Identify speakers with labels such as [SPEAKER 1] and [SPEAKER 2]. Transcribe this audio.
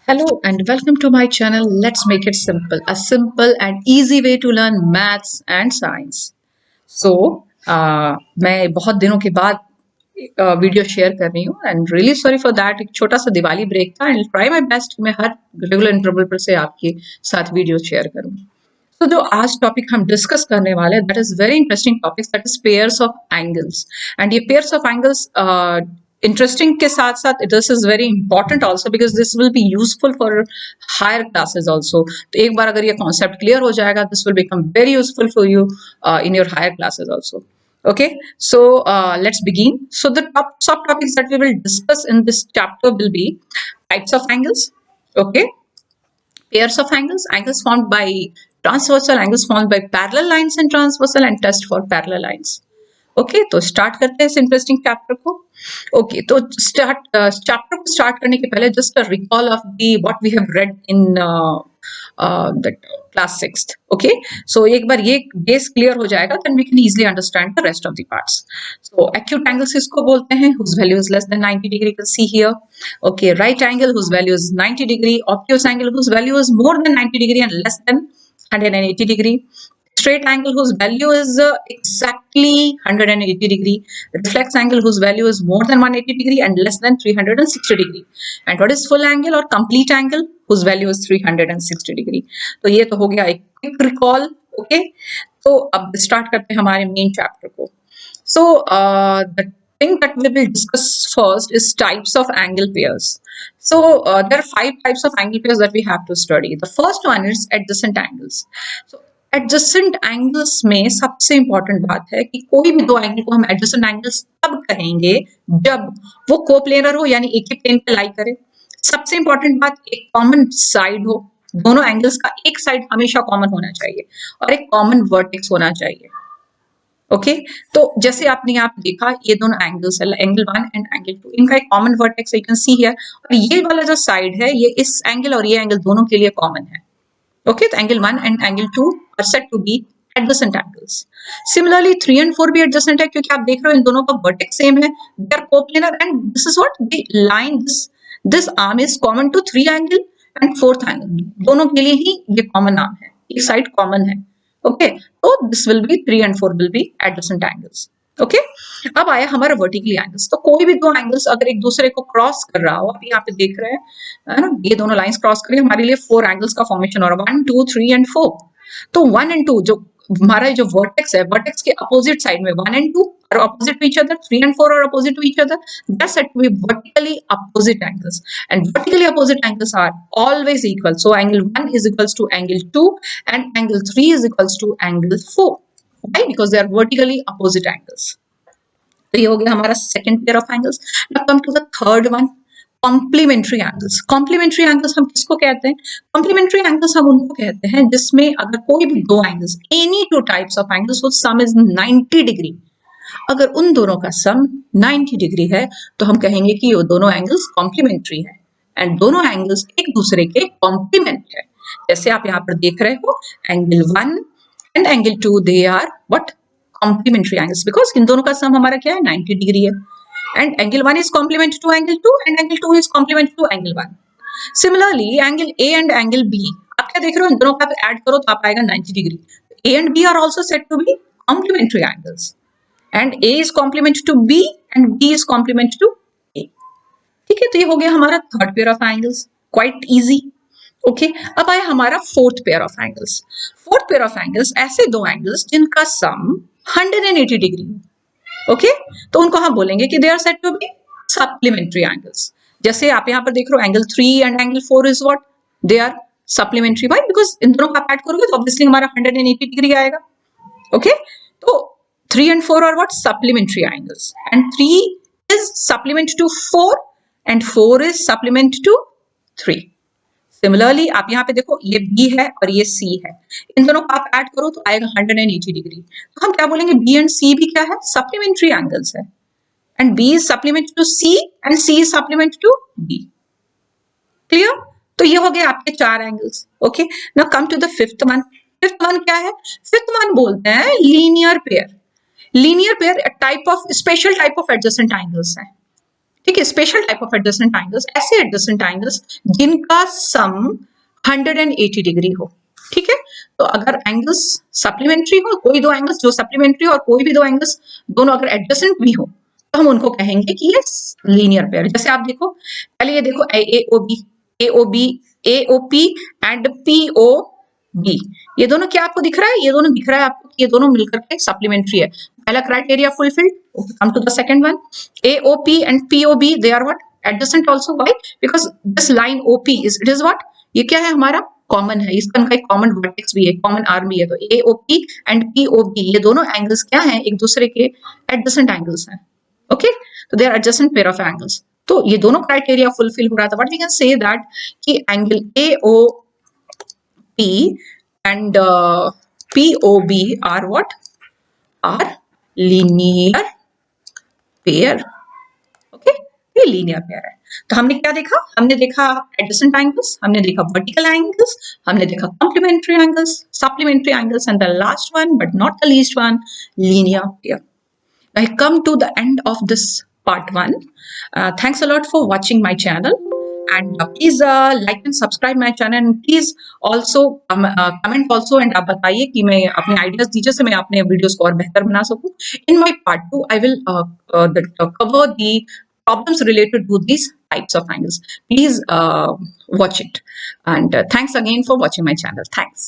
[SPEAKER 1] Hello and welcome to my channel. Let's make it simple. A simple and easy way to learn maths and science. So, मैं बहुत दिनों के बाद video share कर रही हूँ and really sorry for that. एक छोटा सा दिवाली ब्रेक था एंड ट्राई माय बेस्ट कि मैं हर रेगुलर इंटरवल पर से आपके साथ वीडियो शेयर करूँ। तो जो आज टॉपिक हम डिस्कस करने वाले हैं that is very interesting topic, that is pairs of angles. And ये पेयर्स ऑफ एंगल्स इंटरेस्टिंग के साथ साथ this is very important also because this will be useful for higher classes also. तो एक बार अगर ये कॉन्सेप्ट क्लियर हो जाएगा this will become very useful for you in your higher classes also. Okay, so let's begin. So the top subtopics that we will discuss in this chapter will be types of angles. Okay, pairs of angles, angles formed by transversal, angles formed by parallel lines and transversal, and test for parallel lines. Okay तो start करते हैं इस interesting chapter को. Okay तो chapter को start करने के पहले just a recall of the what we have read in that class 6th. Okay so एक बार ये बेस क्लियर हो जाएगा then we can easily understand the rest of the parts. So acute angles किसको बोलते हैं? Whose value is less than 90 degree. You can see here. Okay right angle whose value is 90 degree. Obtuse angle whose value is more than 90 degree and less than 180 degree. Straight angle whose value is exactly 180 degree. Reflex angle whose value is more than 180 degree and less than 360 degree. And what is full angle or complete angle whose value is 360 degree. तो ये तो हो गया एक quick recall. Okay, तो अब start करते हैं हमारे main chapter को. So the thing that we will discuss first is types of angle pairs. So there are 5 types of angle pairs that we have to study. The first one is adjacent angles. So adjacent angles में सबसे important बात है कि कोई भी दो angle को हम एडजेसेंट एंगल्स तब कहेंगे जब वो कोप्लेनर हो, यानी एक ही प्लेन पे लाई करे. सबसे इंपॉर्टेंट बात, एक कॉमन साइड हो. दोनों एंगल्स का एक साइड हमेशा कॉमन होना चाहिए और एक कॉमन वर्टेक्स होना चाहिए. ओके तो जैसे आपने यहाँ पे देखा ये दोनों एंगल्स है, एंगल 1 एंड एंगल 2, इनका एक common vertex you can see here. और ये वाला जो साइड है ये इस एंगल और ये एंगल दोनों के लिए कॉमन है. Okay, तो angle 1 and angle 2 are said to be adjacent angles. Similarly, 3 and 4 भी adjacent है क्योंकि आप देख रहे हो इन दोनों का vertex same है. They are coplanar and this is what the line, this arm is common to 3 angle and 4th angle. दोनों के लिए ही ये common arm है, एक side common है. Okay, तो this will be 3 and 4 will be adjacent angles. Okay अब आया हमारा वर्टिकली एंगल्स. तो कोई भी दो एंगल्स अगर एक दूसरे को क्रॉस कर रहा हो, आप यहाँ पे देख रहे हैं है ना, ये दोनों लाइंस क्रॉस करें हमारे लिए 4 एंगल्स का फॉर्मेशन हो रहा है, 1 2 3 एंड 4. तो 1 एंड 2 जो हमारा जो वर्टेक्स है, वर्टेक्स के अपोजिट साइड में 1 and 2 are opposite to each other, 3 and 4 are opposite to each other. That's said to be vertically opposite angles, and vertically opposite angles are always equal. So angle 1 is equals to angle 2 and angle 3 is equals to angle 4. Why? Because they are vertically opposite angles. तो ये हो गया हमारा second pair of angles. Now come to the third one, complementary angles. Complementary angles हम किसको कहते हैं? Complementary angles हम उनको कहते हैं जिसमें अगर कोई भी दो angles, any two types of angles whose sum is 90 degree, अगर उन दोनों का सम 90 डिग्री है तो हम कहेंगे कि ये दोनों एंगल्स कॉम्प्लीमेंट्री है एंड दोनों एंगल्स एक दूसरे के कॉम्प्लीमेंट है. जैसे आप यहाँ पर देख रहे हो angle 1 and angle 2 they are what? Complementary angles, because इन दोनों का सम हमारा क्या है? 90 डिग्री है. And angle 1 is complement to angle 2 and angle 2 is complement to angle 1. Similarly angle A and angle B, आप क्या देख रहे हो? इन दोनों का ऐड करो तो आप आएगा 90 degree. A and B are also said to be complementary angles and A is complement to B and B is complement to A. ठीक है, तो ये हो गया हमारा third pair of angles, quite easy. Okay अब आया हमारा fourth pair of angles. Fourth pair of angles ऐसे दो एंगल्स जिनका सम 180 डिग्री. ओके तो उनको हम बोलेंगे कि they are said to be supplementary angles. जैसे आप यहाँ पर देख रहे हो angle 3 and angle 4 is what? They are supplementary. Why? Because इन दोनों का आप ऐड करोगे तो ऑब्वियसली हमारा 180 डिग्री आएगा. ओके तो 3 and 4 are what? Supplementary angles, and 3 is supplement to 4 and 4 is supplement to 3. Similarly आप यहाँ पे देखो ये B है और ये C है, इन दोनों को आप ऐड करो तो आएगा 180 डिग्री. तो हम क्या बोलेंगे? B and C भी क्या है? सप्लीमेंट्री एंगल्स है and B is supplement to C and C is supplement to B. Clear? तो ये हो गए आपके चार angles. Okay now come to the fifth one. Fifth one क्या है? फिफ्थ वन बोलते हैं linear pair. Linear pair type of special type of adjacent angles है. ठीक है, special type of adjacent angles, ऐसे एडजेसेंट एंगल्स जिनका सम 180 डिग्री हो। ठीक है, तो अगर एंगल्स सप्लीमेंट्री हो, कोई दो एंगल्स जो सप्लीमेंट्री हो और कोई भी दो एंगल्स दोनों अगर एडजेसेंट भी हो, तो हम उनको कहेंगे कि ये लीनियर पेयर। जैसे आप देखो, पहले ये देखो AOB, AOB, AOP and POB, ये दोनों क्या आपको दिख रहा है? ये दोनों दिख रहा है आपको कि ये दोनों मिलकर के सप्लीमेंट्री है। पहला criteria fulfilled, come to the second one, AOP and POB, they are what? Adjacent also. Why? Because this line OP is, it is what? ये क्या है? हमारा कॉमन है, इसका उनका एक कॉमन वर्टेक्स भी है, कॉमन आर्म भी है। तो AOP एंड POB ये दोनों एंगल्स क्या हैं? एक दूसरे के एडजेसेंट एंगल्स हैं। ओके, तो they are adjacent pair of angles. तो ये दोनों क्राइटेरिया फुलफिल हो रहा था, but we can say that कि angle AOP and POB are what? Are linear pair। Okay, ये लीनियर पेयर है। तो हमने क्या देखा? हमने देखा एडजेसेंट एंगल्स, हमने देखा वर्टिकल एंगल्स, हमने देखा complementary angles, supplementary angles, and the last one but not the least one, linear pair. I come to the end of this part 1. Thanks a lot for watching my channel, and please like and subscribe my channel, and please also comment also, and आप बताइए कि मैं अपने ideas दीजिए से मैं अपने videos को और बेहतर बना सकूं। In my part 2 I will cover the problems related to these types of angles. Please watch it, and thanks again for watching my channel. Thanks.